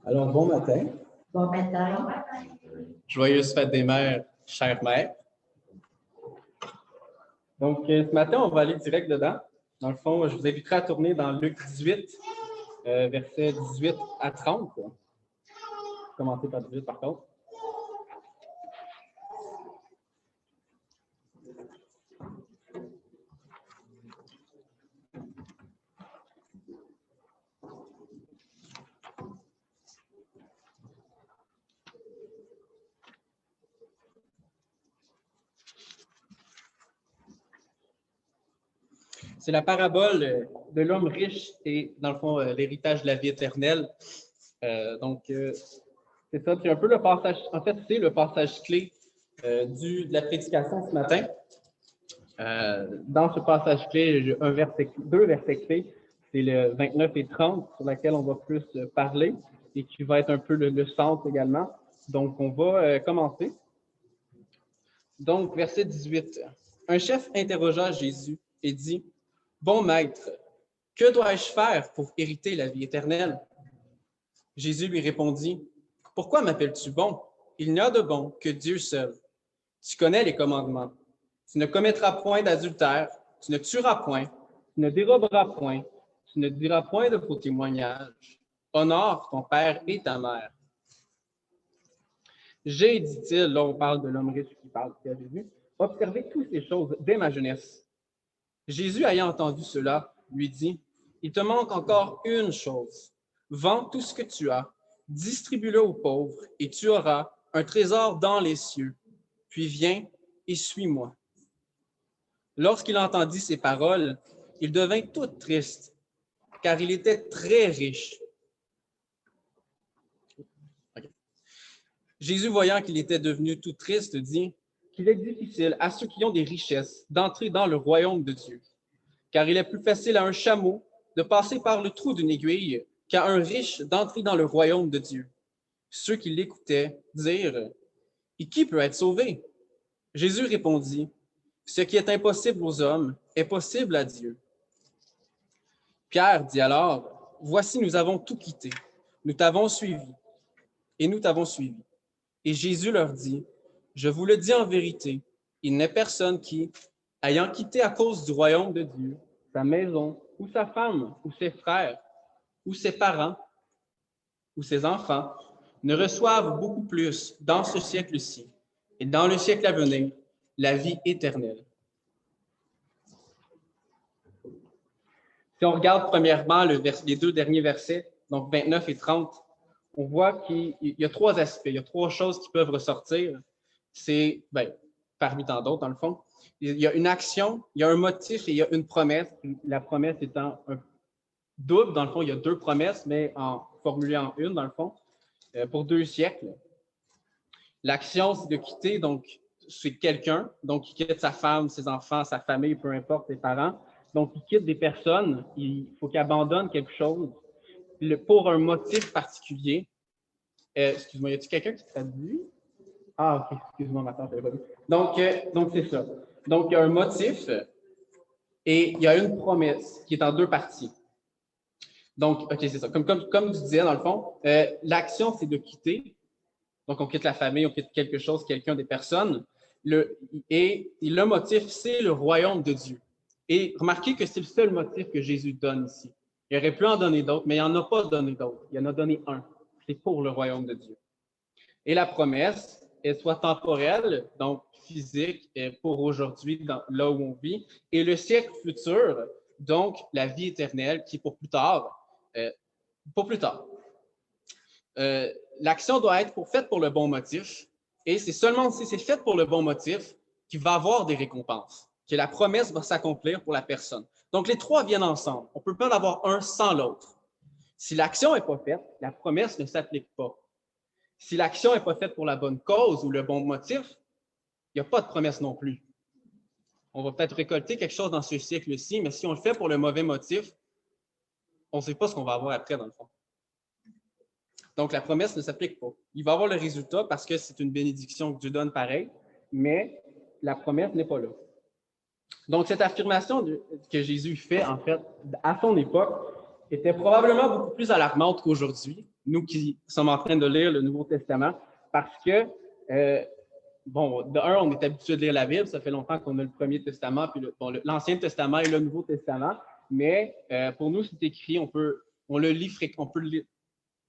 Alors, bon matin. Bon matin. Joyeuse fête des mères, chère mère. Donc, ce matin, on va aller direct dedans. Dans le fond, je vous inviterai à tourner dans Luc 18, versets 18 à 30. Commencez par 18 par contre. C'est la parabole de l'homme riche et, dans le fond, l'héritage de la vie éternelle. C'est ça. C'est un peu le passage, en fait, c'est le passage clé de la prédication ce matin. Dans ce passage clé, deux versets clés, c'est le 29 et 30 sur laquelle on va plus parler et qui va être un peu le centre également. Donc, on va commencer. Donc, verset 18. Un chef interrogea Jésus et dit: Bon maître, que dois-je faire pour hériter la vie éternelle? Jésus lui répondit: Pourquoi m'appelles-tu bon? Il n'y a de bon que Dieu seul. Tu connais les commandements. Tu ne commettras point d'adultère, tu ne tueras point, tu ne déroberas point, tu ne diras point de faux témoignages. Honore ton père et ta mère. J'ai, dit-il, là on parle de l'homme riche qui parle à Jésus, observé toutes ces choses dès ma jeunesse. Jésus, ayant entendu cela, lui dit: Il te manque encore une chose. Vends tout ce que tu as, distribue-le aux pauvres, et tu auras un trésor dans les cieux. Puis viens et suis-moi. Lorsqu'il entendit ces paroles, il devint tout triste, car il était très riche. Okay. Jésus, voyant qu'il était devenu tout triste, dit qu'il est difficile à ceux qui ont des richesses d'entrer dans le royaume de Dieu. Car il est plus facile à un chameau de passer par le trou d'une aiguille qu'à un riche d'entrer dans le royaume de Dieu. Ceux qui l'écoutaient dirent: Et qui peut être sauvé? Jésus répondit: Ce qui est impossible aux hommes est possible à Dieu. Pierre dit alors: Voici, nous avons tout quitté. Nous t'avons suivi. Et nous t'avons suivi. Et Jésus leur dit: Je vous le dis en vérité, il n'est personne qui, ayant quitté à cause du royaume de Dieu sa maison, ou sa femme, ou ses frères, ou ses parents, ou ses enfants, ne reçoivent beaucoup plus dans ce siècle-ci et dans le siècle à venir la vie éternelle. Si on regarde premièrement les deux derniers versets, donc 29 et 30, on voit qu'il y a trois aspects, il y a trois choses qui peuvent ressortir. C'est, parmi tant d'autres, dans le fond, il y a une action, il y a un motif et il y a une promesse. La promesse étant un double, dans le fond, il y a deux promesses, mais formulées en une, dans le fond, pour 2 siècles. L'action, c'est de quitter, donc, c'est quelqu'un, donc, qui quitte sa femme, ses enfants, sa famille, peu importe, ses parents. Donc, il quitte des personnes, il faut qu'il abandonne quelque chose pour un motif particulier. Excuse-moi, y a-t-il quelqu'un qui traduit? Ah, ok, excuse-moi, ma tante, je l'avais pas vu. Donc, c'est ça. Donc, il y a un motif et il y a une promesse qui est en deux parties. Donc, ok, c'est ça. Comme tu disais, dans le fond, l'action, c'est de quitter. Donc, on quitte la famille, on quitte quelque chose, quelqu'un, des personnes. Et le motif, c'est le royaume de Dieu. Et remarquez que c'est le seul motif que Jésus donne ici. Il aurait pu en donner d'autres, mais il n'en a pas donné d'autres. Il en a donné un. C'est pour le royaume de Dieu. Et la promesse, elle soit temporelle, donc physique, pour aujourd'hui, là où on vit, et le siècle futur, donc la vie éternelle, qui est pour plus tard. L'action doit être faite pour le bon motif, et c'est seulement si c'est fait pour le bon motif qu'il va avoir des récompenses, que la promesse va s'accomplir pour la personne. Donc, les trois viennent ensemble. On ne peut pas en avoir un sans l'autre. Si l'action n'est pas faite, la promesse ne s'applique pas. Si l'action n'est pas faite pour la bonne cause ou le bon motif, il n'y a pas de promesse non plus. On va peut-être récolter quelque chose dans ce siècle-ci, mais si on le fait pour le mauvais motif, on ne sait pas ce qu'on va avoir après, dans le fond. Donc, la promesse ne s'applique pas. Il va avoir le résultat parce que c'est une bénédiction que Dieu donne pareil, mais la promesse n'est pas là. Donc, cette affirmation que Jésus fait, en fait, à son époque, était probablement beaucoup plus alarmante qu'aujourd'hui, nous qui sommes en train de lire le Nouveau Testament, parce que, bon, de un, on est habitué de lire la Bible, ça fait longtemps qu'on a le Premier Testament, puis l'Ancien Testament et le Nouveau Testament, mais pour nous, c'est écrit, on le lit,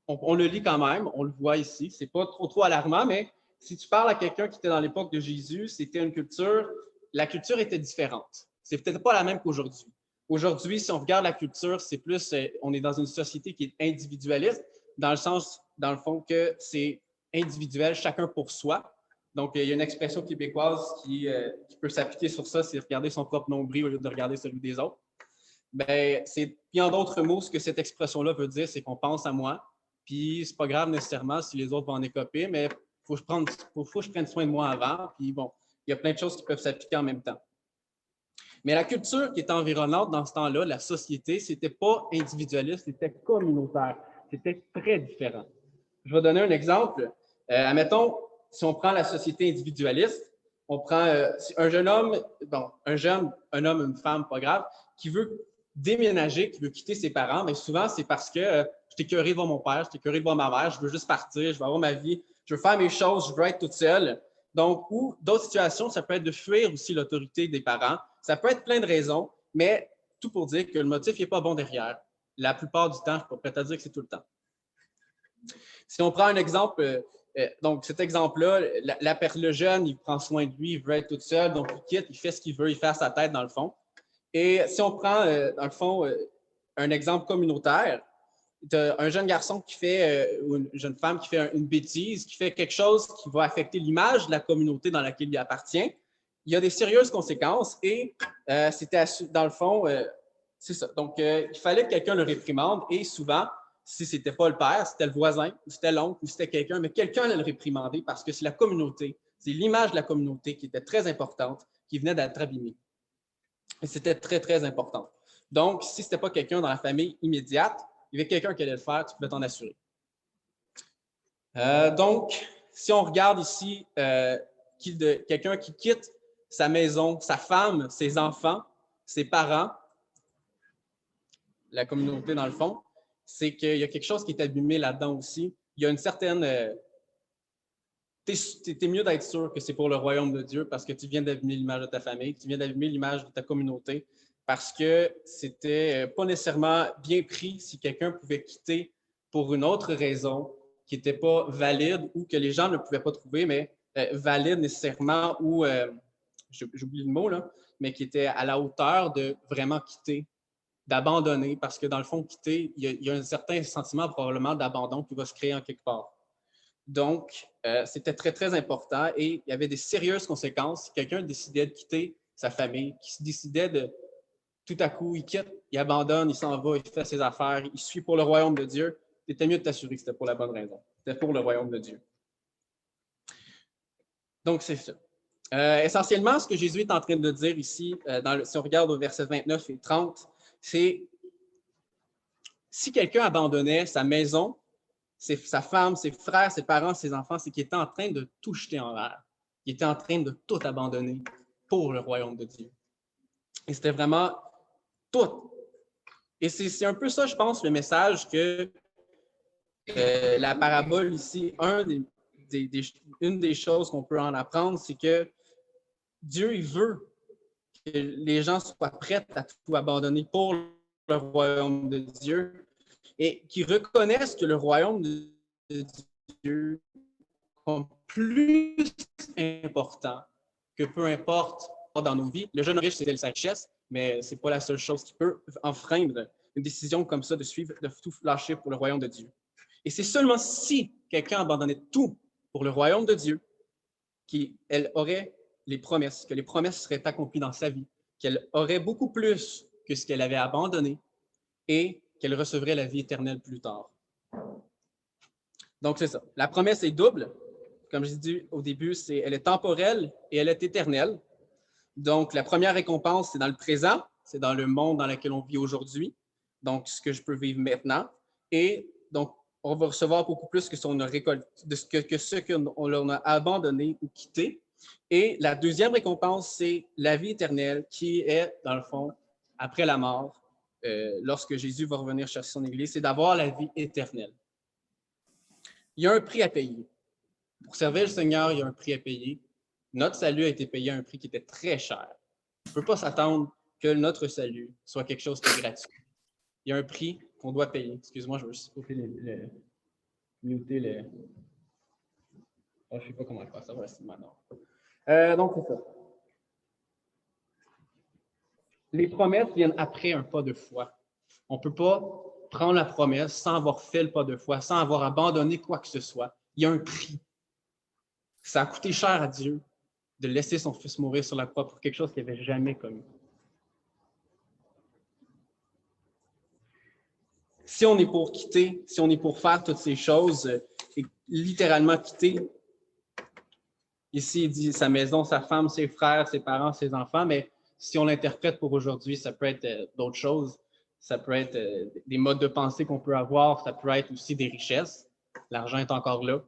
on le lit quand même, on le voit ici, c'est pas trop alarmant, mais si tu parles à quelqu'un qui était dans l'époque de Jésus, c'était une culture, la culture était différente. C'est peut-être pas la même qu'aujourd'hui. Aujourd'hui, si on regarde la culture, c'est plus, on est dans une société qui est individualiste, dans le sens, dans le fond, que c'est individuel, chacun pour soi. Donc, il y a une expression québécoise qui peut s'appliquer sur ça, c'est regarder son propre nombril au lieu de regarder celui des autres. Ben, puis en d'autres mots, ce que cette expression-là veut dire, c'est qu'on pense à moi, puis c'est pas grave nécessairement si les autres vont en écoper, mais faut que je prenne soin de moi avant, puis bon, il y a plein de choses qui peuvent s'appliquer en même temps. Mais la culture qui était environnante dans ce temps-là, la société, c'était pas individualiste, c'était communautaire. C'était très différent. Je vais donner un exemple. Admettons, si on prend la société individualiste, on prend un jeune homme, bon, un homme, une femme, pas grave, qui veut déménager, qui veut quitter ses parents, mais souvent, c'est parce que je suis écœuré de voir mon père, je suis écœuré de voir ma mère, je veux juste partir, je veux avoir ma vie, je veux faire mes choses, je veux être toute seule. Donc, ou d'autres situations, ça peut être de fuir aussi l'autorité des parents. Ça peut être plein de raisons, mais tout pour dire que le motif n'est pas bon derrière. La plupart du temps, je peux peut-être dire que c'est tout le temps. Si on prend un exemple, donc cet exemple-là, le jeune, il prend soin de lui, il veut être tout seul, donc il quitte, il fait ce qu'il veut, il fait à sa tête dans le fond. Et si on prend, dans le fond, un exemple communautaire, tu as un jeune garçon qui fait, ou une jeune femme qui fait une bêtise, qui fait quelque chose qui va affecter l'image de la communauté dans laquelle il appartient, il y a des sérieuses conséquences et c'était, dans le fond, c'est ça. Donc, il fallait que quelqu'un le réprimande et souvent, si ce n'était pas le père, c'était le voisin, ou c'était l'oncle, ou c'était quelqu'un, mais quelqu'un allait le réprimander parce que c'est la communauté, c'est l'image de la communauté qui était très importante, qui venait d'être abîmée. Et c'était très, très important. Donc, si ce n'était pas quelqu'un dans la famille immédiate, il y avait quelqu'un qui allait le faire, tu pouvais t'en assurer. Donc, si on regarde ici quelqu'un qui quitte sa maison, sa femme, ses enfants, ses parents, la communauté dans le fond, c'est qu'il y a quelque chose qui est abîmé là-dedans aussi. Il y a une certaine... t'es mieux d'être sûr que c'est pour le royaume de Dieu parce que tu viens d'abîmer l'image de ta famille, tu viens d'abîmer l'image de ta communauté parce que c'était pas nécessairement bien pris si quelqu'un pouvait quitter pour une autre raison qui n'était pas valide ou que les gens ne pouvaient pas trouver, mais valide nécessairement ou, j'oublie le mot, là, mais qui était à la hauteur de vraiment quitter, d'abandonner, parce que dans le fond, quitter, il y a un certain sentiment probablement d'abandon qui va se créer en quelque part. Donc, c'était très, très important et il y avait des sérieuses conséquences si quelqu'un décidait de quitter sa famille, qui décidait de, tout à coup, il quitte, il abandonne, il s'en va, il fait ses affaires, il suit pour le royaume de Dieu. C'était mieux de t'assurer que c'était pour la bonne raison. C'était pour le royaume de Dieu. Donc, c'est ça. Essentiellement, ce que Jésus est en train de dire ici, si on regarde au verset 29 et 30, c'est si quelqu'un abandonnait sa maison, sa femme, ses frères, ses parents, ses enfants, c'est qu'il était en train de tout jeter en l'air. Il était en train de tout abandonner pour le royaume de Dieu. Et c'était vraiment tout. Et c'est un peu ça, je pense, le message que la parabole ici, une des choses qu'on peut en apprendre, c'est que Dieu, il veut que les gens soient prêts à tout abandonner pour le royaume de Dieu et qu'ils reconnaissent que le royaume de Dieu est plus important que peu importe dans nos vies. Le jeune riche, c'était sa richesse, mais ce n'est pas la seule chose qui peut enfreindre une décision comme ça de suivre, de tout lâcher pour le royaume de Dieu. Et c'est seulement si quelqu'un abandonnait tout pour le royaume de Dieu qu'elle aurait les promesses, que les promesses seraient accomplies dans sa vie, qu'elle aurait beaucoup plus que ce qu'elle avait abandonné et qu'elle recevrait la vie éternelle plus tard. Donc, c'est ça. La promesse est double. Comme je dis au début, elle est temporelle et elle est éternelle. Donc, la première récompense, c'est dans le présent, c'est dans le monde dans lequel on vit aujourd'hui, donc ce que je peux vivre maintenant. Et donc, on va recevoir beaucoup plus que ce qu'on a récolté, que ce qu'on a abandonné ou quitté. Et la deuxième récompense, c'est la vie éternelle qui est, dans le fond, après la mort, lorsque Jésus va revenir chercher son Église, c'est d'avoir la vie éternelle. Il y a un prix à payer. Pour servir le Seigneur, il y a un prix à payer. Notre salut a été payé à un prix qui était très cher. On ne peut pas s'attendre que notre salut soit quelque chose de gratuit. Il y a un prix qu'on doit payer. Excuse-moi, je veux juste muter le... Oh, je ne sais pas comment faire ça. Voilà, c'est maintenant. Donc, c'est ça. Les promesses viennent après un pas de foi. On ne peut pas prendre la promesse sans avoir fait le pas de foi, sans avoir abandonné quoi que ce soit. Il y a un prix. Ça a coûté cher à Dieu de laisser son Fils mourir sur la croix pour quelque chose qu'il n'avait jamais commis. Si on est pour quitter, si on est pour faire toutes ces choses, et littéralement quitter, ici il dit sa maison, sa femme, ses frères, ses parents, ses enfants, mais si on l'interprète pour aujourd'hui, ça peut être d'autres choses. Ça peut être des modes de pensée qu'on peut avoir, ça peut être aussi des richesses. L'argent est encore là.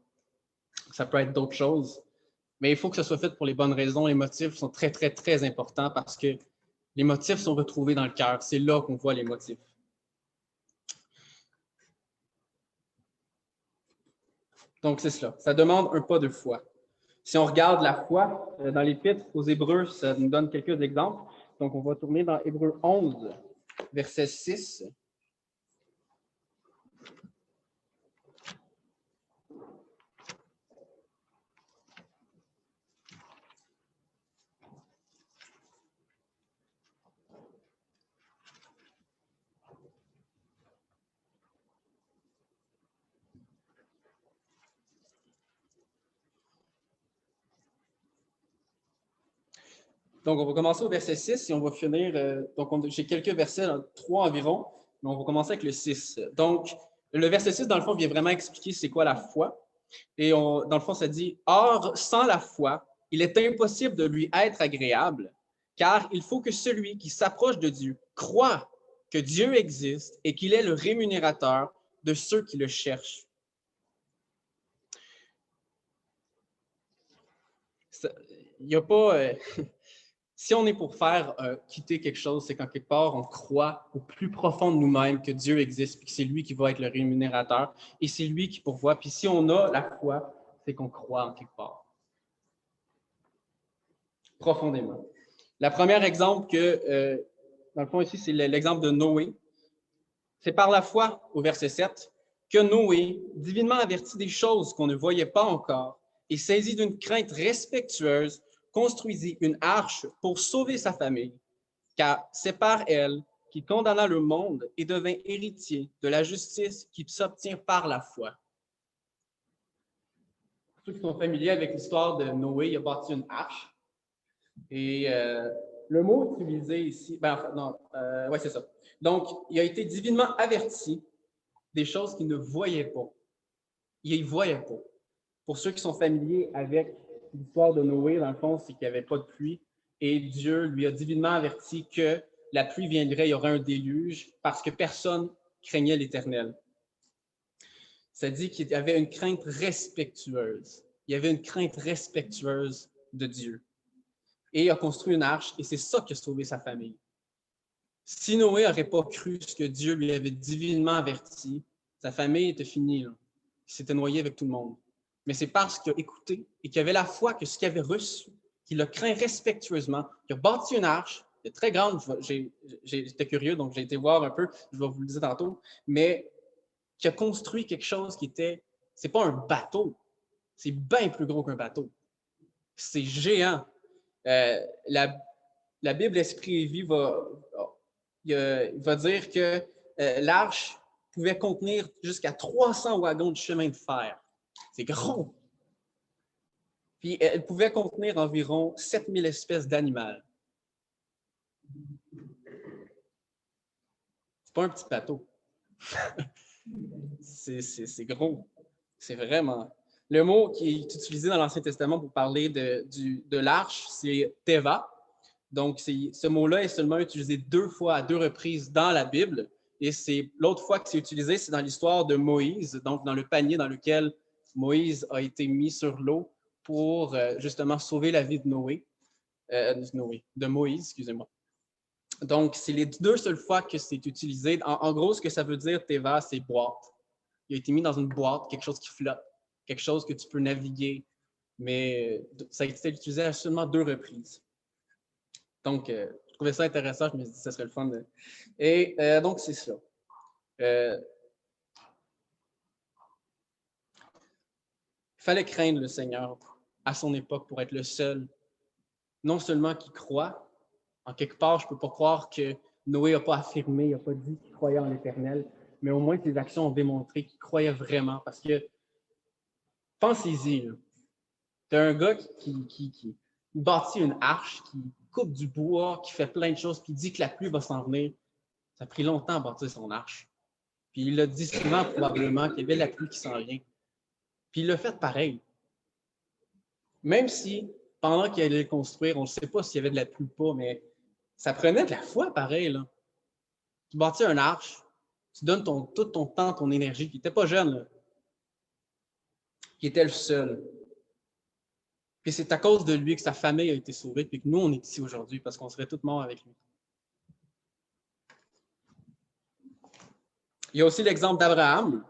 Ça peut être d'autres choses. Mais il faut que ce soit fait pour les bonnes raisons. Les motifs sont très, très, très importants parce que les motifs sont retrouvés dans le cœur. C'est là qu'on voit les motifs. Donc, c'est cela. Ça demande un pas de foi. Si on regarde la foi dans l'Épître aux Hébreux, ça nous donne quelques exemples. Donc, on va tourner dans Hébreux 11, verset 6. Donc, on va commencer au verset 6 et on va finir. J'ai quelques versets, 3 environ, mais on va commencer avec le 6. Donc, le verset 6, dans le fond, vient vraiment expliquer c'est quoi la foi. Et dans le fond, ça dit: Or, sans la foi, il est impossible de lui être agréable, car il faut que celui qui s'approche de Dieu croit que Dieu existe et qu'il est le rémunérateur de ceux qui le cherchent. Il n'y a pas. Si on est pour faire quitter quelque chose, c'est quand quelque part on croit au plus profond de nous-mêmes que Dieu existe, puis que c'est lui qui va être le rémunérateur, et c'est lui qui pourvoit. Puis si on a la foi, c'est qu'on croit en quelque part. Profondément. La première exemple dans le fond ici, c'est l'exemple de Noé. C'est par la foi, au verset 7, que Noé, divinement averti des choses qu'on ne voyait pas encore, et saisi d'une crainte respectueuse, construisit une arche pour sauver sa famille, car c'est par elle qu'il condamna le monde et devint héritier de la justice qui s'obtient par la foi. Pour ceux qui sont familiers avec l'histoire de Noé, il a bâti une arche. Et le mot utilisé ici, c'est ça. Donc, il a été divinement averti des choses qu'il ne voyait pas. Il ne voyait pas. Pour ceux qui sont familiers avec l'histoire de Noé, dans le fond, c'est qu'il n'y avait pas de pluie et Dieu lui a divinement averti que la pluie viendrait, il y aurait un déluge parce que personne craignait l'Éternel. Ça dit qu'il y avait une crainte respectueuse. Il y avait une crainte respectueuse de Dieu. Et il a construit une arche et c'est ça qui a sauvé sa famille. Si Noé n'aurait pas cru ce que Dieu lui avait divinement averti, sa famille était finie. Là. Il s'était noyé avec tout le monde. Mais c'est parce qu'il a écouté et qu'il avait la foi que ce qu'il avait reçu, qu'il a craint respectueusement, qu'il a bâti une arche, qui est très grande. J'étais curieux, donc j'ai été voir un peu, je vais vous le dire tantôt, mais qui a construit quelque chose qui était, c'est pas un bateau, c'est bien plus gros qu'un bateau. C'est géant. La Bible Esprit et Vie va dire que l'arche pouvait contenir jusqu'à 300 wagons de chemin de fer. C'est gros. Puis elle pouvait contenir environ 7000 espèces d'animaux. C'est pas un petit bateau. C'est gros. C'est vraiment. Le mot qui est utilisé dans l'Ancien Testament pour parler de l'arche, c'est Teva. Donc, ce mot-là est seulement utilisé 2 fois à 2 reprises dans la Bible. Et l'autre fois que c'est utilisé, c'est dans l'histoire de Moïse, donc dans le panier dans lequel Moïse a été mis sur l'eau pour justement sauver la vie de Moïse, excusez-moi. Donc, c'est les deux seules fois que c'est utilisé. En gros, ce que ça veut dire, Teva, c'est boîte. Il a été mis dans une boîte, quelque chose qui flotte, quelque chose que tu peux naviguer, mais ça a été utilisé à seulement 2 reprises. Donc, je trouvais ça intéressant, je me suis dit que ce serait le fun. Et donc, c'est ça. Il fallait craindre le Seigneur à son époque pour être le seul, non seulement qui croit, en quelque part, je ne peux pas croire que Noé n'a pas affirmé, il n'a pas dit qu'il croyait en l'Éternel, mais au moins ses actions ont démontré qu'il croyait vraiment. Parce que, pensez-y, tu as un gars qui bâtit une arche, qui coupe du bois, qui fait plein de choses, qui dit que la pluie va s'en venir. Ça a pris longtemps à bâtir son arche. Puis il a dit souvent probablement qu'il y avait la pluie qui s'en vient. Puis il l'a fait pareil. Même si, pendant qu'il allait le construire, on ne sait pas s'il y avait de la pluie ou pas, mais ça prenait de la foi pareil. Là. Tu bâtis un arche, tu donnes tout ton temps, ton énergie, qui n'était pas jeune, là, qui était le seul. Puis c'est à cause de lui que sa famille a été sauvée, puis que nous, on est ici aujourd'hui, parce qu'on serait tous morts avec lui. Il y a aussi l'exemple d'Abraham.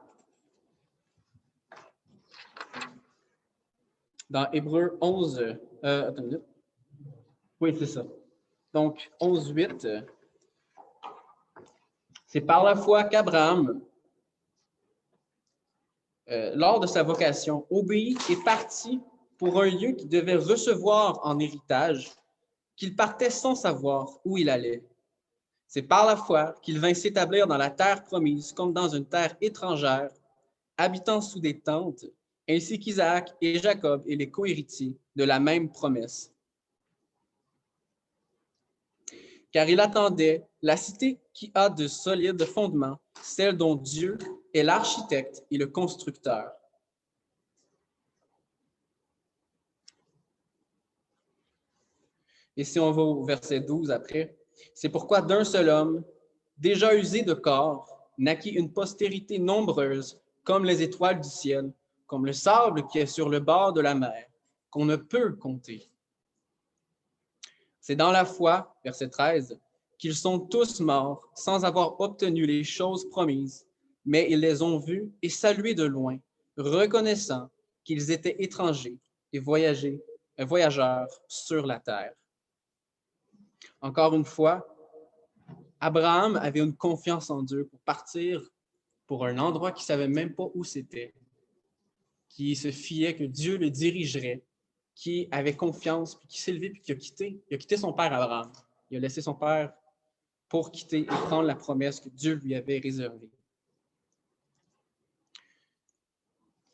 Dans Hébreux 11, attends une minute. Oui, c'est ça. Donc, 11:8, c'est par la foi qu'Abraham, lors de sa vocation, obéit et partit pour un lieu qu'il devait recevoir en héritage, qu'il partait sans savoir où il allait. C'est par la foi qu'il vint s'établir dans la terre promise comme dans une terre étrangère, habitant sous des tentes, ainsi qu'Isaac et Jacob et les co-héritiers de la même promesse. Car il attendait la cité qui a de solides fondements, celle dont Dieu est l'architecte et le constructeur. Et si on va au verset 12 après, c'est pourquoi d'un seul homme, déjà usé de corps, naquit une postérité nombreuse, comme les étoiles du ciel, comme le sable qui est sur le bord de la mer, qu'on ne peut compter. C'est dans la foi, verset 13, qu'ils sont tous morts sans avoir obtenu les choses promises, mais ils les ont vus et salués de loin, reconnaissant qu'ils étaient étrangers et voyageurs sur la terre. Encore une fois, Abraham avait une confiance en Dieu pour partir pour un endroit qu'il ne savait même pas où c'était, qui se fiait que Dieu le dirigerait, qui avait confiance, puis qui s'est levé, puis qui a quitté. Il a quitté son père Abraham. Il a laissé son père pour quitter et prendre la promesse que Dieu lui avait réservée.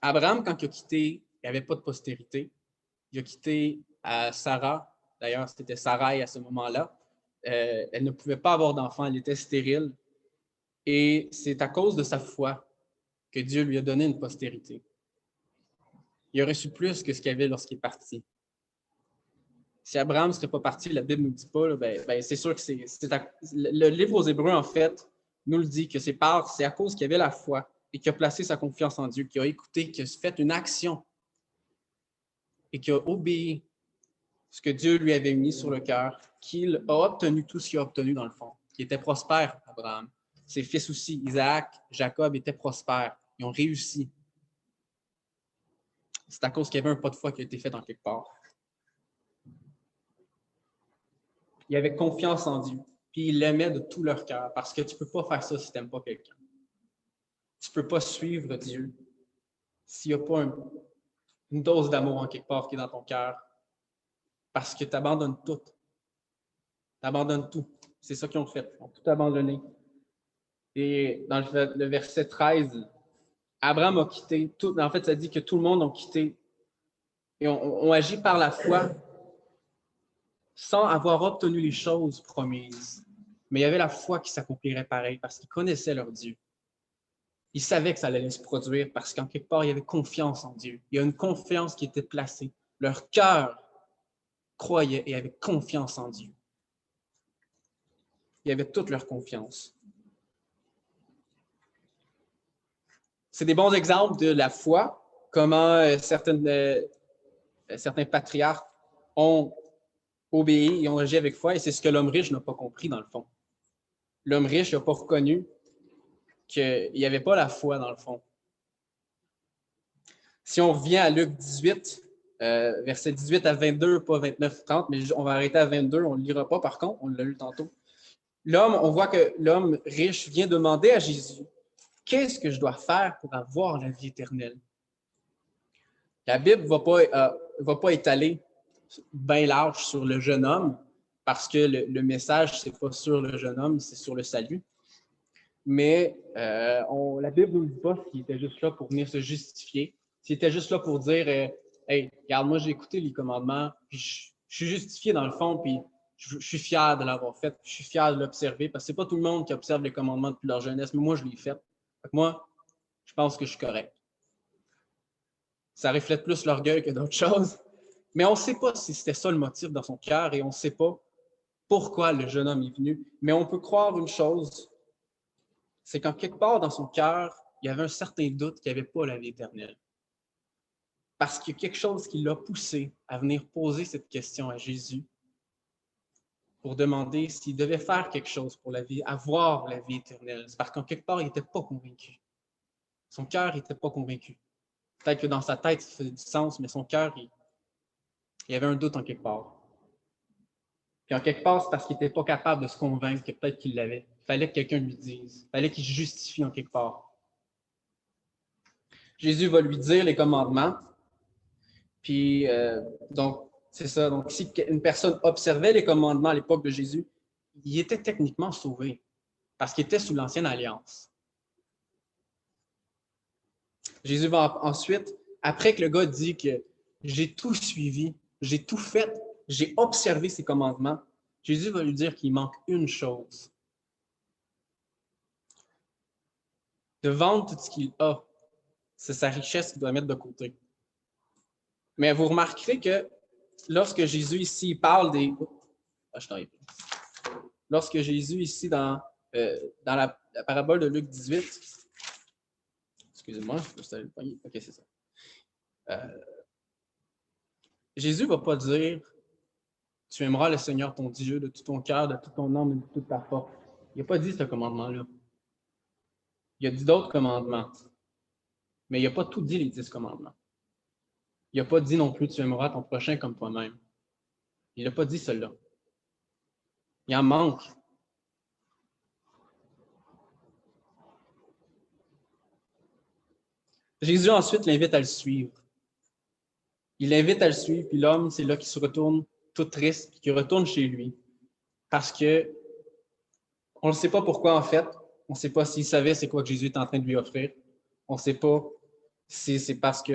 Abraham, quand il a quitté, il n'y avait pas de postérité. Il a quitté Sarah. D'ailleurs, c'était Sarai à ce moment-là. Elle ne pouvait pas avoir d'enfant, elle était stérile. Et c'est à cause de sa foi que Dieu lui a donné une postérité. Il a reçu plus que ce qu'il avait lorsqu'il est parti. Si Abraham ne serait pas parti, la Bible ne nous dit pas, là, c'est sûr que le livre aux Hébreux, en fait, nous le dit que c'est à cause qu'il avait la foi et qu'il a placé sa confiance en Dieu, qu'il a écouté, qu'il a fait une action et qu'il a obéi ce que Dieu lui avait mis sur le cœur, qu'il a obtenu tout ce qu'il a obtenu dans le fond. Il était prospère, Abraham. Ses fils aussi, Isaac, Jacob, étaient prospères. Ils ont réussi. C'est à cause qu'il y avait un pas de foi qui a été fait en quelque part. Il avait confiance en Dieu, puis il l'aimait de tout leur cœur, parce que tu ne peux pas faire ça si tu n'aimes pas quelqu'un. Tu ne peux pas suivre Dieu s'il n'y a pas une dose d'amour en quelque part qui est dans ton cœur, parce que tu abandonnes tout. Tu abandonnes tout. C'est ça qu'ils ont fait. Ils ont tout abandonné. Et dans le verset 13, Abraham a quitté tout. En fait, ça dit que tout le monde a quitté et on agit par la foi sans avoir obtenu les choses promises. Mais il y avait la foi qui s'accomplirait pareil parce qu'ils connaissaient leur Dieu. Ils savaient que ça allait se produire parce qu'en quelque part, il y avait confiance en Dieu. Il y a une confiance qui était placée. Leur cœur croyait et avait confiance en Dieu. Il y avait toute leur confiance. C'est des bons exemples de la foi, comment certains patriarches ont obéi, ils ont agi avec foi, et c'est ce que l'homme riche n'a pas compris dans le fond. L'homme riche n'a pas reconnu qu'il n'y avait pas la foi dans le fond. Si on revient à Luc 18, versets 18 à 22, pas 29-30, mais on va arrêter à 22, on ne le lira pas par contre, on l'a lu tantôt. On voit que l'homme riche vient demander à Jésus, « Qu'est-ce que je dois faire pour avoir la vie éternelle? » La Bible ne va pas étaler bien large sur le jeune homme, parce que le message, ce n'est pas sur le jeune homme, c'est sur le salut. Mais la Bible ne nous dit pas qu'il était juste là pour venir se justifier, s'il était juste là pour dire Hey, regarde, moi j'ai écouté les commandements, puis je suis justifié dans le fond, puis je suis fier de l'avoir fait, je suis fier de l'observer, parce que c'est pas tout le monde qui observe les commandements depuis leur jeunesse, mais moi je l'ai fait. Fait que moi, je pense que je suis correct. Ça reflète plus l'orgueil que d'autres choses. Mais on ne sait pas si c'était ça le motif dans son cœur et on ne sait pas pourquoi le jeune homme est venu. Mais on peut croire une chose, c'est qu'en quelque part dans son cœur, il y avait un certain doute qu'il n'y avait pas la vie éternelle. Parce qu'il y a quelque chose qui l'a poussé à venir poser cette question à Jésus pour demander s'il devait faire quelque chose pour la vie, avoir la vie éternelle. C'est parce qu'en quelque part, il n'était pas convaincu. Son cœur n'était pas convaincu. Peut-être que dans sa tête, ça faisait du sens, mais son cœur, il y avait un doute en quelque part. Puis en quelque part, c'est parce qu'il n'était pas capable de se convaincre que peut-être qu'il l'avait. Il fallait que quelqu'un lui dise. Il fallait qu'il justifie en quelque part. Jésus va lui dire les commandements. Puis, donc, c'est ça. Donc, si une personne observait les commandements à l'époque de Jésus, il était techniquement sauvé parce qu'il était sous l'ancienne alliance. Jésus va ensuite, après que le gars dit que j'ai tout suivi, j'ai tout fait, j'ai observé ses commandements, Jésus va lui dire qu'il manque une chose. De vendre tout ce qu'il a, c'est sa richesse qu'il doit mettre de côté. Mais vous remarquerez que lorsque Jésus ici parle des... Lorsque Jésus ici dans la parabole de Luc 18, excusez-moi, je peux le poignet. OK, c'est ça. Jésus ne va pas dire « Tu aimeras le Seigneur ton Dieu de tout ton cœur, de toute ton âme et de toute ta force. » Il n'a pas dit ce commandement-là. Il a dit d'autres commandements. Mais il n'a pas tout dit les 10 commandements. Il n'a pas dit non plus « Tu aimeras ton prochain comme toi-même. » Il n'a pas dit cela. Il en manque. Jésus ensuite l'invite à le suivre. Il l'invite à le suivre, puis l'homme, c'est là qu'il se retourne tout triste, puis qu'il retourne chez lui. Parce que on ne sait pas pourquoi, en fait. On ne sait pas s'il savait c'est quoi que Jésus est en train de lui offrir. On ne sait pas si c'est parce que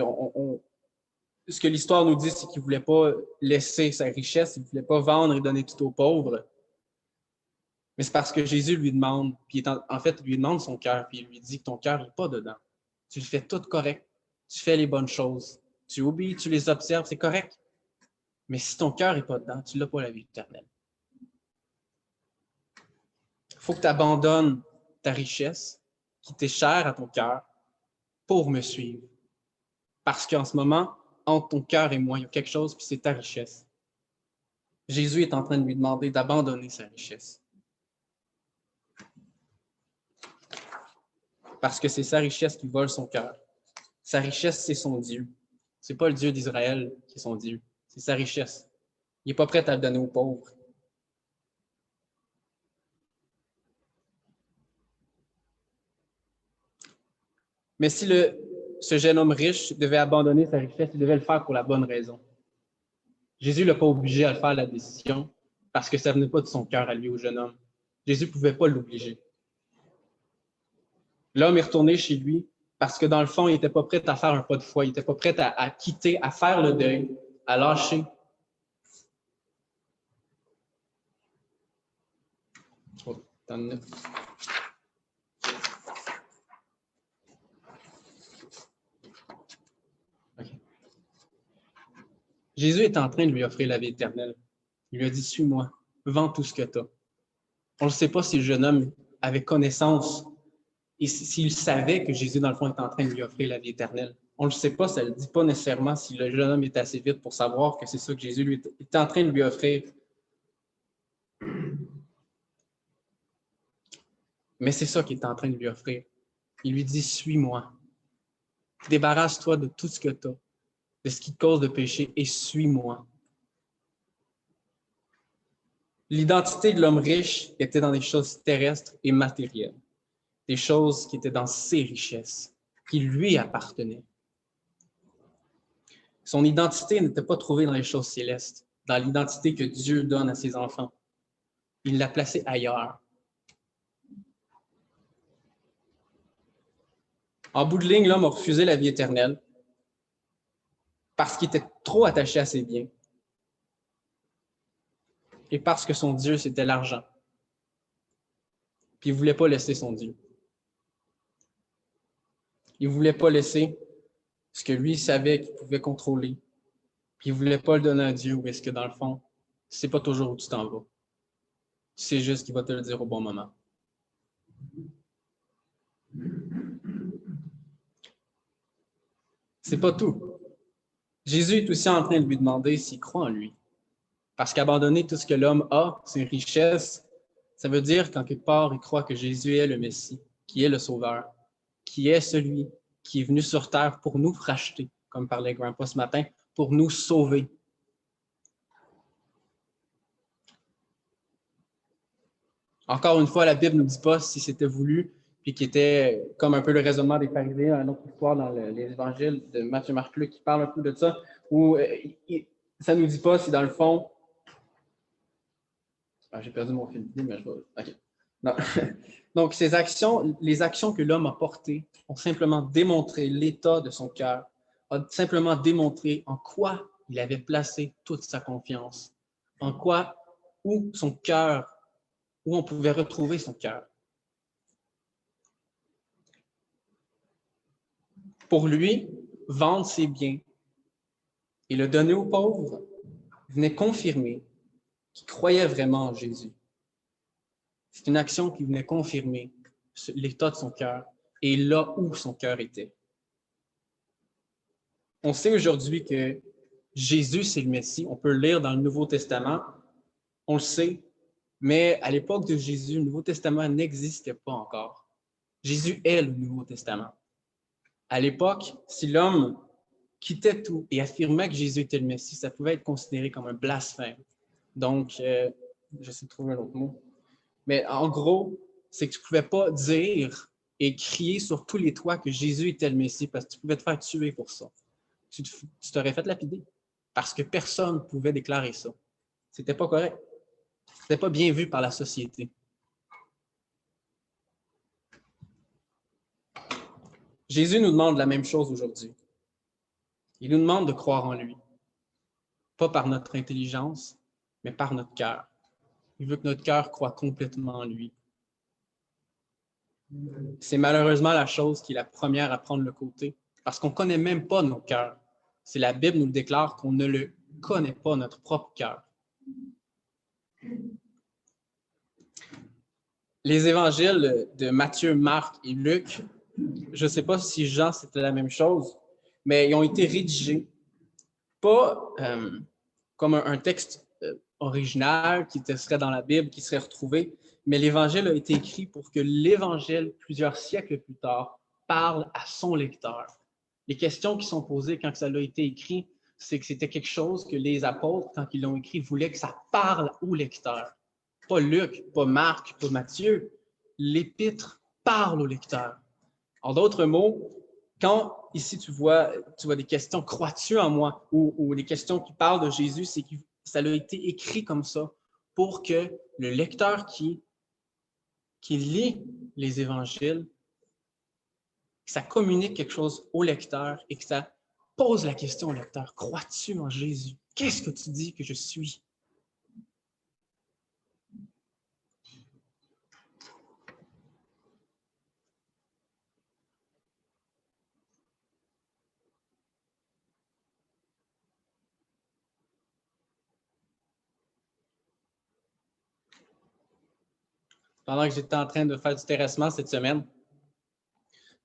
ce que l'histoire nous dit, c'est qu'il ne voulait pas laisser sa richesse, il ne voulait pas vendre et donner tout aux pauvres. Mais c'est parce que Jésus lui demande, puis en fait, il lui demande son cœur, puis il lui dit que ton cœur n'est pas dedans. Tu le fais tout correct. Tu fais les bonnes choses. Tu obéis, tu les observes, c'est correct. Mais si ton cœur n'est pas dedans, tu n'as pas la vie éternelle. Il faut que tu abandonnes ta richesse, qui t'est chère à ton cœur, pour me suivre. Parce qu'en ce moment, entre ton cœur et moi, il y a quelque chose, puis c'est ta richesse. Jésus est en train de lui demander d'abandonner sa richesse. Parce que c'est sa richesse qui vole son cœur. Sa richesse, c'est son Dieu. Ce n'est pas le Dieu d'Israël qui est son Dieu. C'est sa richesse. Il n'est pas prêt à le donner aux pauvres. Mais si ce jeune homme riche devait abandonner sa richesse, il devait le faire pour la bonne raison. Jésus ne l'a pas obligé à le faire la décision parce que ça ne venait pas de son cœur à lui, au jeune homme. Jésus ne pouvait pas l'obliger. L'homme est retourné chez lui parce que dans le fond, il n'était pas prêt à faire un pas de foi. Il n'était pas prêt à quitter, à faire le deuil, à lâcher. Oh, okay. Jésus est en train de lui offrir la vie éternelle. Il lui a dit, suis-moi, vends tout ce que tu as. On ne sait pas si le jeune homme avait connaissance et s'il savait que Jésus, dans le fond, était en train de lui offrir la vie éternelle. On ne le sait pas, ça ne le dit pas nécessairement si le jeune homme est assez vite pour savoir que c'est ça que Jésus lui était en train de lui offrir, Mais c'est ça qu'il est en train de lui offrir. Il lui dit, suis-moi. Débarrasse-toi de tout ce que tu as, de ce qui te cause de péché, et suis-moi. L'identité de l'homme riche était dans des choses terrestres et matérielles, des choses qui étaient dans ses richesses, qui lui appartenaient. Son identité n'était pas trouvée dans les choses célestes, dans l'identité que Dieu donne à ses enfants. Il l'a placée ailleurs. En bout de ligne, l'homme a refusé la vie éternelle parce qu'il était trop attaché à ses biens et parce que son Dieu, c'était l'argent. Puis il ne voulait pas laisser son Dieu. Il ne voulait pas laisser ce que lui savait qu'il pouvait contrôler. Puis il ne voulait pas le donner à Dieu, ou est-ce que dans le fond, c'est pas toujours où tu t'en vas. C'est juste qu'il va te le dire au bon moment. C'est pas tout. Jésus est aussi en train de lui demander s'il croit en lui. Parce qu'abandonner tout ce que l'homme a, ses richesses, ça veut dire qu'en quelque part, il croit que Jésus est le Messie, qui est le Sauveur, qui est celui qui est venu sur terre pour nous racheter, comme parlait Grandpa ce matin, pour nous sauver. Encore une fois, la Bible ne nous dit pas si c'était voulu, puis qui était comme un peu le raisonnement des pharisiens, une autre histoire dans les évangiles de Matthieu, Marc, Luc, qui parle un peu de ça, où ça ne nous dit pas si dans le fond, j'ai perdu mon fil d'idée, mais je vais. OK. Non. Donc, les actions que l'homme a portées ont simplement démontré l'état de son cœur, ont simplement démontré en quoi il avait placé toute sa confiance, en quoi, où son cœur, où on pouvait retrouver son cœur. Pour lui, vendre ses biens et le donner aux pauvres venait confirmer qu'il croyait vraiment en Jésus. C'est une action qui venait confirmer l'état de son cœur et là où son cœur était. On sait aujourd'hui que Jésus, c'est le Messie. On peut le lire dans le Nouveau Testament. On le sait. Mais à l'époque de Jésus, le Nouveau Testament n'existait pas encore. Jésus est le Nouveau Testament. À l'époque, si l'homme quittait tout et affirmait que Jésus était le Messie, ça pouvait être considéré comme un blasphème. Donc, j'essaie de trouver un autre mot. Mais en gros, c'est que tu ne pouvais pas dire et crier sur tous les toits que Jésus était le Messie parce que tu pouvais te faire tuer pour ça. Tu t'aurais fait lapider parce que personne ne pouvait déclarer ça. C'était pas correct. C'était pas bien vu par la société. Jésus nous demande la même chose aujourd'hui. Il nous demande de croire en lui. Pas par notre intelligence, mais par notre cœur. Il veut que notre cœur croie complètement en lui. C'est malheureusement la chose qui est la première à prendre le côté, parce qu'on ne connaît même pas nos cœurs. C'est la Bible nous le déclare qu'on ne le connaît pas, notre propre cœur. Les évangiles de Matthieu, Marc et Luc, je ne sais pas si Jean c'était la même chose, mais ils ont été rédigés pas comme un texte original qui serait dans la Bible, qui serait retrouvé, mais l'évangile a été écrit pour que l'évangile, plusieurs siècles plus tard, parle à son lecteur. Les questions qui sont posées quand ça a été écrit, c'est que c'était quelque chose que les apôtres, quand ils l'ont écrit, voulaient que ça parle au lecteur. Pas Luc, pas Marc, pas Matthieu. L'épître parle au lecteur. En d'autres mots, quand ici tu vois des questions, crois-tu en moi, ou des questions qui parlent de Jésus, c'est que ça a été écrit comme ça pour que le lecteur qui lit les évangiles, que ça communique quelque chose au lecteur et que ça pose la question au lecteur, crois-tu en Jésus? Qu'est-ce que tu dis que je suis? Pendant que j'étais en train de faire du terrassement cette semaine,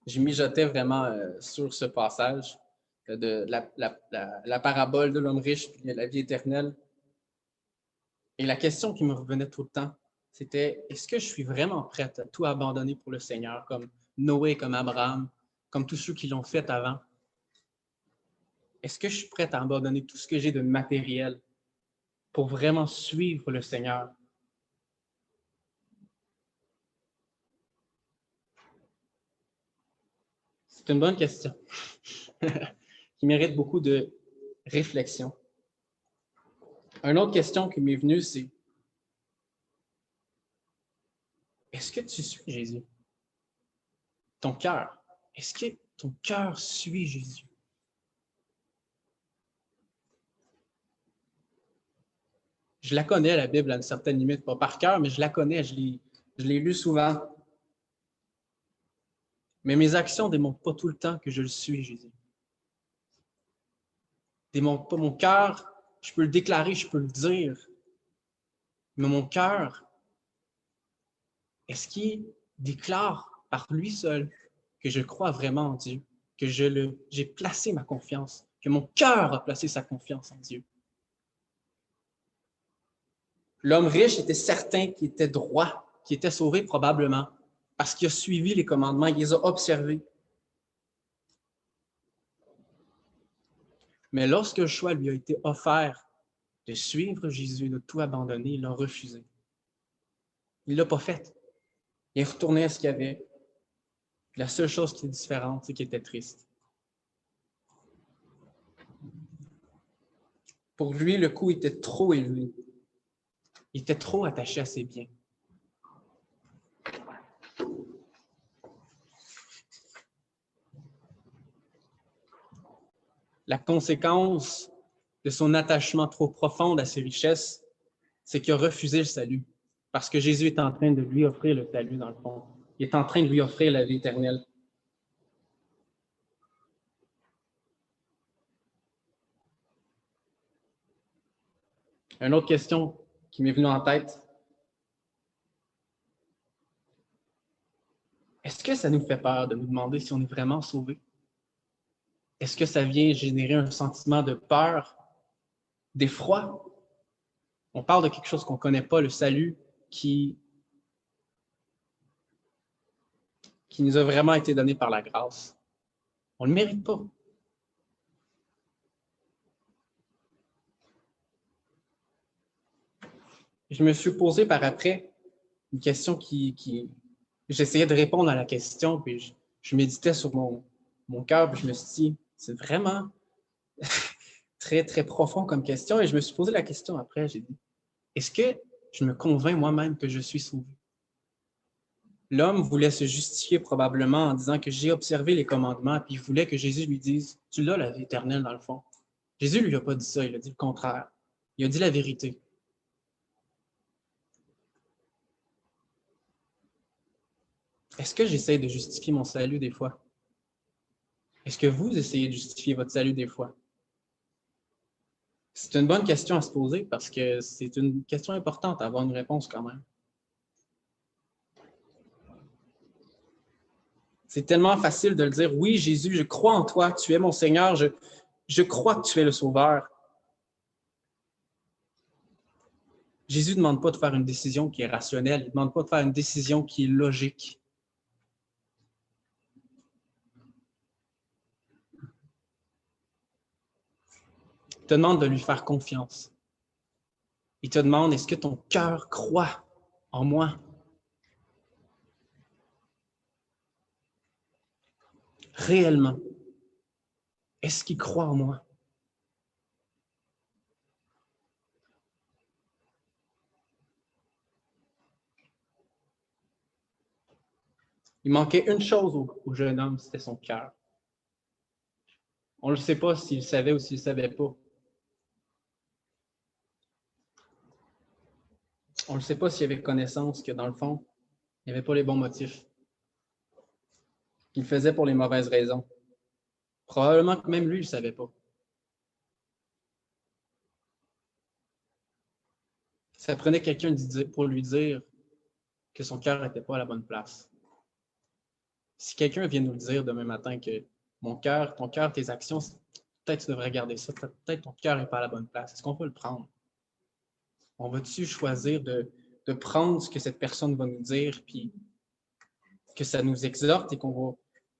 je mijotais vraiment sur ce passage de la parabole de l'homme riche et la vie éternelle. Et la question qui me revenait tout le temps, c'était, est-ce que je suis vraiment prête à tout abandonner pour le Seigneur, comme Noé, comme Abraham, comme tous ceux qui l'ont fait avant? Est-ce que je suis prête à abandonner tout ce que j'ai de matériel pour vraiment suivre le Seigneur? C'est une bonne question qui mérite beaucoup de réflexion. Une autre question qui m'est venue, c'est est-ce que tu suis Jésus? Ton cœur. Est-ce que ton cœur suit Jésus? Je la connais, la Bible, à une certaine limite, pas par cœur, mais je la connais, je l'ai lue souvent. Mais mes actions ne démontrent pas tout le temps que je le suis, Jésus. Démontre pas mon cœur, je peux le déclarer, je peux le dire. Mais mon cœur, est-ce qu'il déclare par lui seul que je crois vraiment en Dieu, que j'ai placé ma confiance, que mon cœur a placé sa confiance en Dieu? L'homme riche était certain qu'il était droit, qu'il était sauvé probablement, parce qu'il a suivi les commandements, il les a observés. Mais lorsque le choix lui a été offert de suivre Jésus, de tout abandonner, il l'a refusé. Il ne l'a pas fait. Il est retourné à ce qu'il y avait. La seule chose qui est différente, c'est qu'il était triste. Pour lui, le coût était trop élevé. Il était trop attaché à ses biens. La conséquence de son attachement trop profond à ses richesses, c'est qu'il a refusé le salut. Parce que Jésus est en train de lui offrir le salut, dans le fond. Il est en train de lui offrir la vie éternelle. Une autre question qui m'est venue en tête. Est-ce que ça nous fait peur de nous demander si on est vraiment sauvé? Est-ce que ça vient générer un sentiment de peur, d'effroi? On parle de quelque chose qu'on ne connaît pas, le salut qui nous a vraiment été donné par la grâce. On ne le mérite pas. Je me suis posé par après une question j'essayais de répondre à la question, puis je méditais sur mon cœur, puis je me suis dit, c'est vraiment très, très profond comme question, et je me suis posé la question après, j'ai dit, est-ce que je me convainc moi-même que je suis sauvé? L'homme voulait se justifier probablement en disant que j'ai observé les commandements, puis il voulait que Jésus lui dise, tu l'as la vie éternelle dans le fond. Jésus ne lui a pas dit ça, il a dit le contraire. Il a dit la vérité. Est-ce que j'essaie de justifier mon salut des fois? Est-ce que vous essayez de justifier votre salut des fois? C'est une bonne question à se poser parce que c'est une question importante à avoir une réponse quand même. C'est tellement facile de le dire, oui, Jésus, je crois en toi, tu es mon Seigneur, je crois que tu es le Sauveur. Jésus ne demande pas de faire une décision qui est rationnelle, il ne demande pas de faire une décision qui est logique. Il te demande de lui faire confiance. Il te demande, est-ce que ton cœur croit en moi? Réellement. Est-ce qu'il croit en moi? Il manquait une chose au jeune homme, c'était son cœur. On ne sait pas s'il savait ou s'il ne savait pas. On ne sait pas s'il avait connaissance que, dans le fond, il n'y avait pas les bons motifs. Il le faisait pour les mauvaises raisons. Probablement que même lui, il ne le savait pas. Ça prenait quelqu'un pour lui dire que son cœur n'était pas à la bonne place. Si quelqu'un vient nous le dire demain matin que mon cœur, ton cœur, tes actions, peut-être tu devrais garder ça, peut-être ton cœur n'est pas à la bonne place, est-ce qu'on peut le prendre? On va-tu choisir de prendre ce que cette personne va nous dire, puis que ça nous exhorte et que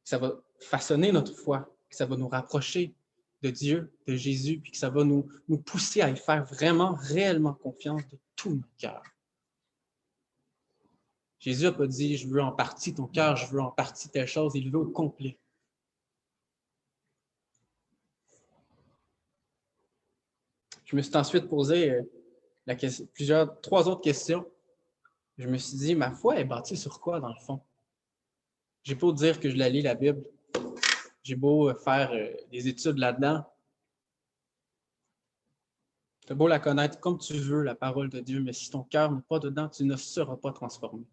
ça va façonner notre foi, que ça va nous rapprocher de Dieu, de Jésus, puis que ça va nous pousser à y faire vraiment, réellement confiance de tout notre cœur. Jésus n'a pas dit « je veux en partie ton cœur, je veux en partie telle chose », il veut au complet. Je me suis ensuite posé trois autres questions. Je me suis dit, ma foi est bâtie sur quoi, dans le fond? J'ai beau dire que je la lis, la Bible. J'ai beau faire des études là-dedans. Tu as beau la connaître comme tu veux, la parole de Dieu, mais si ton cœur n'est pas dedans, tu ne seras pas transformé.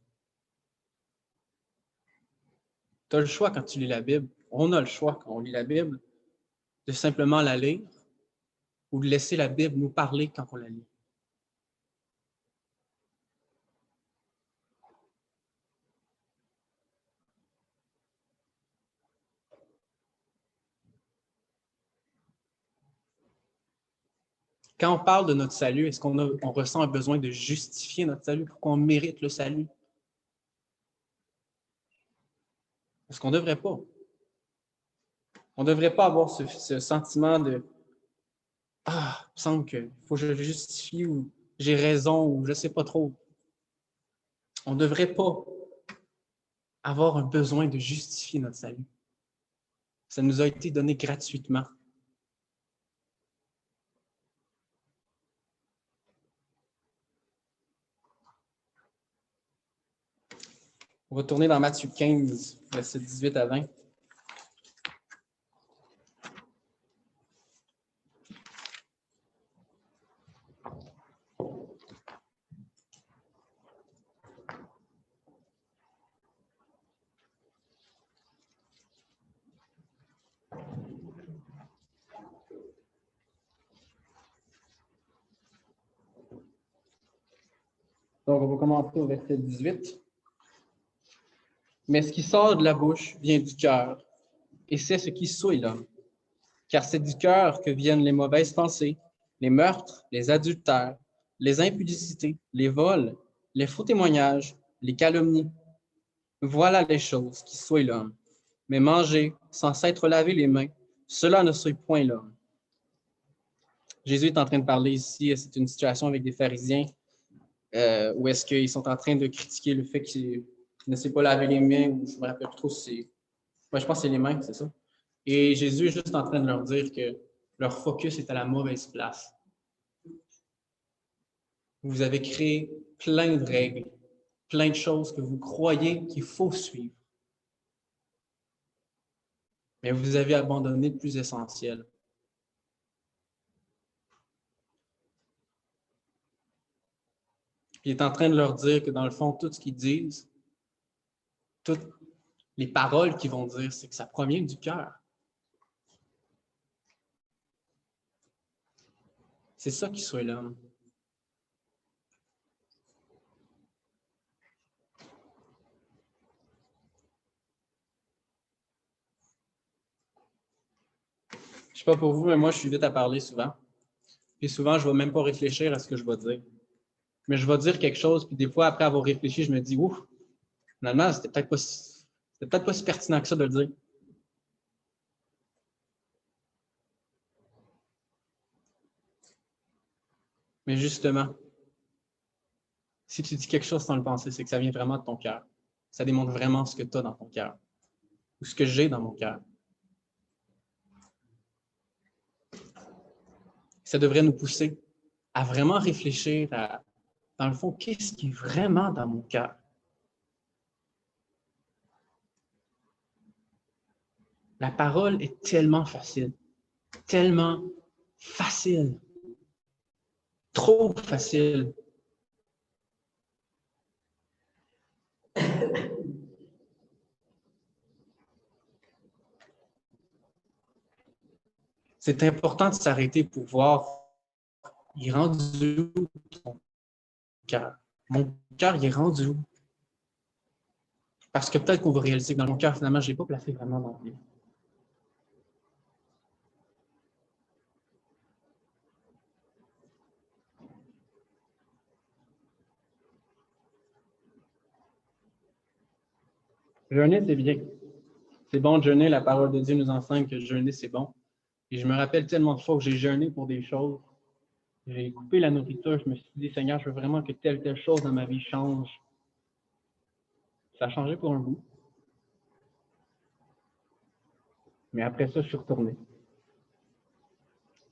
Tu as le choix quand tu lis la Bible. On a le choix quand on lit la Bible de simplement la lire ou de laisser la Bible nous parler quand on la lit. Quand on parle de notre salut, est-ce qu'on ressent un besoin de justifier notre salut pour qu'on mérite le salut? Est-ce qu'on ne devrait pas? On ne devrait pas avoir ce sentiment de « Ah, il me semble qu'il faut que je le justifie ou j'ai raison ou je ne sais pas trop. » On ne devrait pas avoir un besoin de justifier notre salut. Ça nous a été donné gratuitement. On va tourner dans Matthieu 15, versets 18 à 20. Donc, on va commencer au verset 18. Mais ce qui sort de la bouche vient du cœur, et c'est ce qui souille l'homme. Car c'est du cœur que viennent les mauvaises pensées, les meurtres, les adultères, les impudicités, les vols, les faux témoignages, les calomnies. Voilà les choses qui souillent l'homme. Mais manger sans s'être lavé les mains, cela ne souille point l'homme. Jésus est en train de parler ici, c'est une situation avec des pharisiens où est-ce qu'ils sont en train de critiquer le fait qu'ils ne s'est pas lavé les mains, ou je ne me rappelle plus trop si c'est... Ouais, je pense que c'est les mains, c'est ça. Et Jésus est juste en train de leur dire que leur focus est à la mauvaise place. Vous avez créé plein de règles, plein de choses que vous croyez qu'il faut suivre. Mais vous avez abandonné le plus essentiel. Il est en train de leur dire que dans le fond, tout ce qu'ils disent, toutes les paroles qu'ils vont dire, c'est que ça provient du cœur. C'est ça qui souille l'homme. Je ne sais pas pour vous, mais moi, je suis vite à parler souvent. Puis souvent, je ne vais même pas réfléchir à ce que je vais dire. Mais je vais dire quelque chose, puis des fois, après avoir réfléchi, je me dis, ouf, finalement, c'était peut-être pas si pertinent que ça de le dire. Mais justement, si tu dis quelque chose sans le penser, c'est que ça vient vraiment de ton cœur. Ça démontre vraiment ce que tu as dans ton cœur, ou ce que j'ai dans mon cœur. Ça devrait nous pousser à vraiment réfléchir à, dans le fond, qu'est-ce qui est vraiment dans mon cœur? La parole est tellement facile, trop facile. C'est important de s'arrêter pour voir, il est rendu où ton cœur? Mon cœur, il est rendu où? Parce que peut-être qu'on va réaliser que dans mon cœur, finalement, je n'ai pas placé vraiment dans le livre. Jeûner, c'est bien. C'est bon de jeûner. La parole de Dieu nous enseigne que jeûner, c'est bon. Et je me rappelle tellement de fois que j'ai jeûné pour des choses. J'ai coupé la nourriture. Je me suis dit, Seigneur, je veux vraiment que telle chose dans ma vie change. Ça a changé pour un bout. Mais après ça, je suis retourné.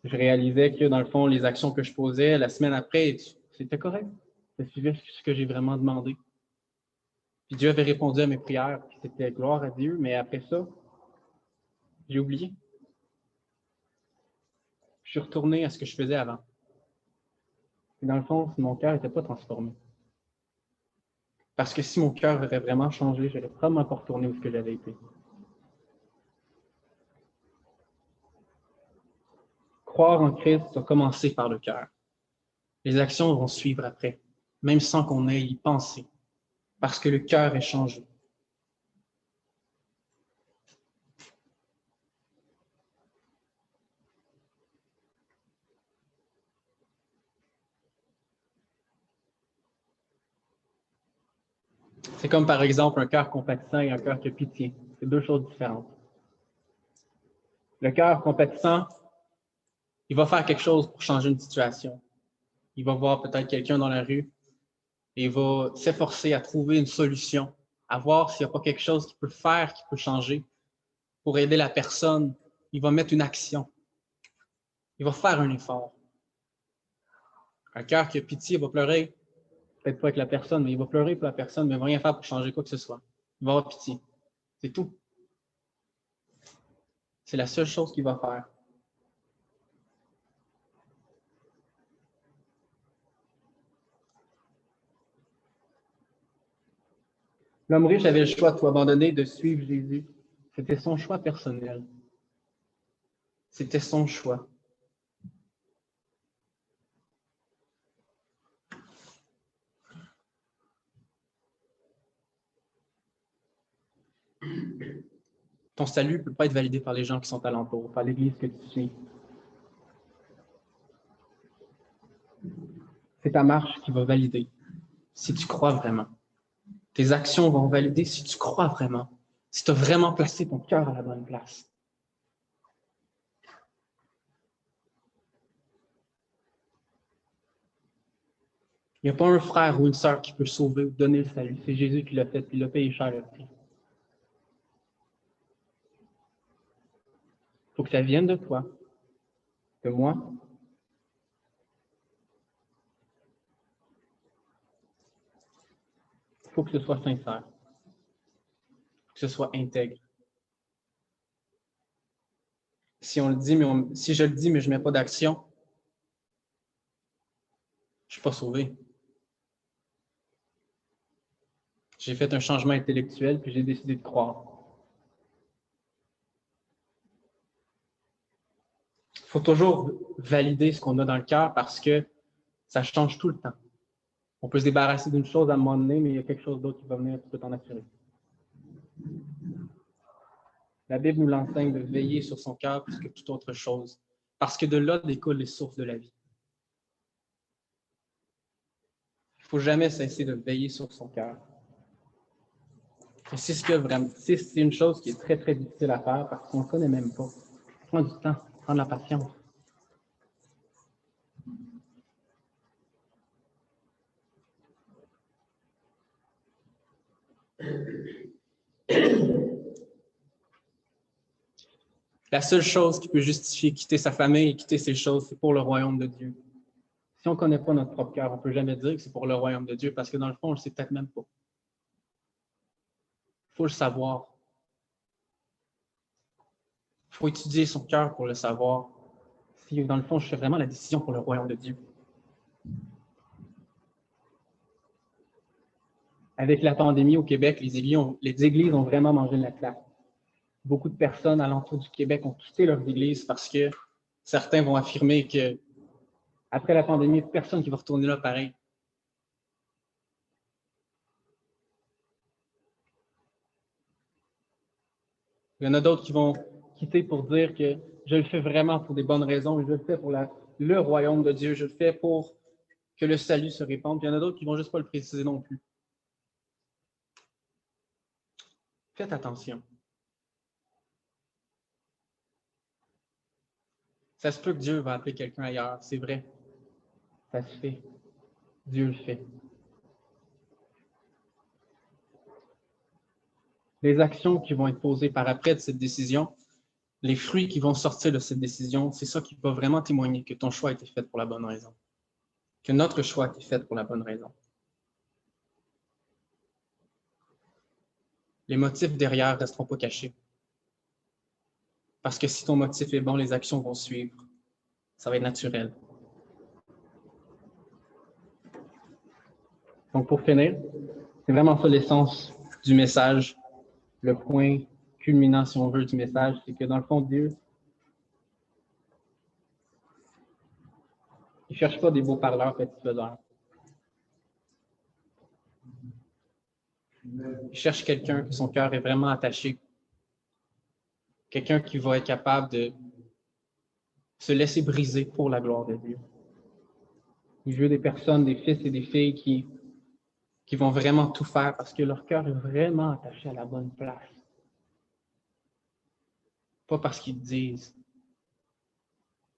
Je réalisais que, dans le fond, les actions que je posais, la semaine après, c'était correct. Ça suivait ce que j'ai vraiment demandé. Puis Dieu avait répondu à mes prières, puis c'était gloire à Dieu, mais après ça, j'ai oublié. Je suis retourné à ce que je faisais avant. Et dans le fond, mon cœur n'était pas transformé. Parce que si mon cœur aurait vraiment changé, je n'aurais probablement pas retourné où j'avais été. Croire en Christ doit commencer par le cœur. Les actions vont suivre après, même sans qu'on ait y pensé, parce que le cœur est changé. C'est comme par exemple un cœur compatissant et un cœur qui a pitié. C'est deux choses différentes. Le cœur compatissant, il va faire quelque chose pour changer une situation. Il va voir peut-être quelqu'un dans la rue et il va s'efforcer à trouver une solution, à voir s'il n'y a pas quelque chose qu'il peut faire, qui peut changer pour aider la personne. Il va mettre une action. Il va faire un effort. Un cœur qui a pitié va pleurer, peut-être pas avec la personne, mais il va pleurer pour la personne, mais il ne va rien faire pour changer quoi que ce soit. Il va avoir pitié. C'est tout. C'est la seule chose qu'il va faire. L'homme riche avait le choix de tout abandonner, de suivre Jésus. C'était son choix personnel. C'était son choix. Ton salut ne peut pas être validé par les gens qui sont alentour, par l'Église que tu suis. C'est ta marche qui va valider si tu crois vraiment. Tes actions vont valider si tu crois vraiment, si tu as vraiment placé ton cœur à la bonne place. Il n'y a pas un frère ou une sœur qui peut sauver ou donner le salut. C'est Jésus qui l'a fait, puis il l'a payé cher le prix. Il faut que ça vienne de toi, de moi. Il faut que ce soit sincère, que ce soit intègre. Si on le dit, si je le dis, mais je ne mets pas d'action, je ne suis pas sauvé. J'ai fait un changement intellectuel, puis j'ai décidé de croire. Il faut toujours valider ce qu'on a dans le cœur parce que ça change tout le temps. On peut se débarrasser d'une chose à un moment donné, mais il y a quelque chose d'autre qui va venir, tu peux t'en assurer. La Bible nous l'enseigne de veiller sur son cœur plus que toute autre chose, parce que de là découlent les sources de la vie. Il ne faut jamais cesser de veiller sur son cœur. Et c'est une chose qui est très, très difficile à faire parce qu'on ne connaît même pas. Ça prend du temps, ça prend de la patience. La seule chose qui peut justifier quitter sa famille et quitter ses choses, c'est pour le royaume de Dieu. Si on ne connaît pas notre propre cœur, on ne peut jamais dire que c'est pour le royaume de Dieu parce que dans le fond, on ne le sait peut-être même pas. Il faut le savoir. Il faut étudier son cœur pour le savoir. Si dans le fond, je fais vraiment la décision pour le royaume de Dieu. Avec la pandémie au Québec, les églises ont vraiment mangé de la claque. Beaucoup de personnes alentour du Québec ont quitté leurs églises parce que certains vont affirmer que après la pandémie, personne qui va retourner là pareil. Il y en a d'autres qui vont quitter pour dire que je le fais vraiment pour des bonnes raisons, je le fais pour le royaume de Dieu, je le fais pour que le salut se répande. Puis il y en a d'autres qui ne vont juste pas le préciser non plus. Faites attention. Ça se peut que Dieu va appeler quelqu'un ailleurs, c'est vrai. Ça se fait. Dieu le fait. Les actions qui vont être posées par après de cette décision, les fruits qui vont sortir de cette décision, c'est ça qui va vraiment témoigner que ton choix a été fait pour la bonne raison. Que notre choix a été fait pour la bonne raison. Les motifs derrière ne resteront pas cachés. Parce que si ton motif est bon, les actions vont suivre. Ça va être naturel. Donc, pour finir, c'est vraiment ça l'essence du message. Le point culminant, si on veut, du message, c'est que dans le fond, Dieu, il ne cherche pas des beaux parleurs satisfaiseurs. Il cherche quelqu'un que son cœur est vraiment attaché. Quelqu'un qui va être capable de se laisser briser pour la gloire de Dieu. Il veut des personnes, des fils et des filles qui vont vraiment tout faire parce que leur cœur est vraiment attaché à la bonne place. Pas parce qu'ils disent,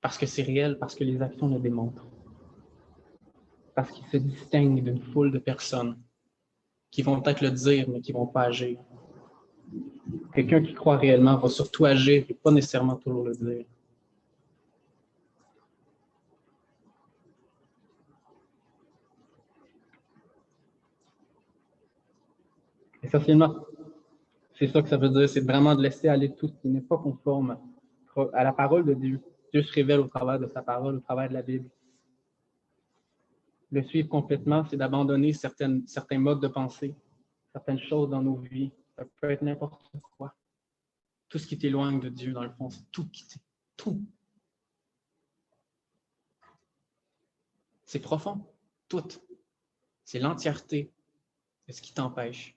parce que c'est réel, parce que les actions le démontrent. Parce qu'ils se distinguent d'une foule de personnes qui vont peut-être le dire, mais qui ne vont pas agir. Quelqu'un qui croit réellement va surtout agir et pas nécessairement toujours le dire. Essentiellement, c'est ça que ça veut dire, c'est vraiment de laisser aller tout ce qui n'est pas conforme à la parole de Dieu. Dieu se révèle au travers de sa parole, au travers de la Bible. Le suivre complètement, c'est d'abandonner certains modes de pensée, certaines choses dans nos vies. Ça peut être n'importe quoi. Tout ce qui t'éloigne de Dieu, dans le fond, c'est tout quitter. Tout. C'est profond. Tout. C'est l'entièreté de ce qui t'empêche.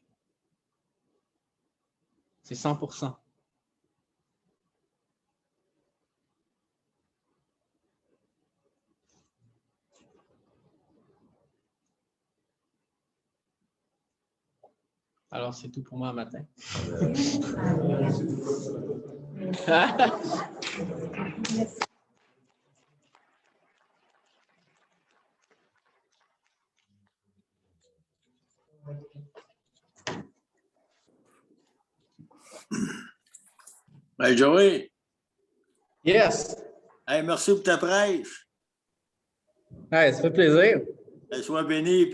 C'est 100%. Alors, c'est tout pour moi matin. Hey, Joey. Yes! Hey, merci pour ta prêche. Ouais, ça fait plaisir. Sois béni.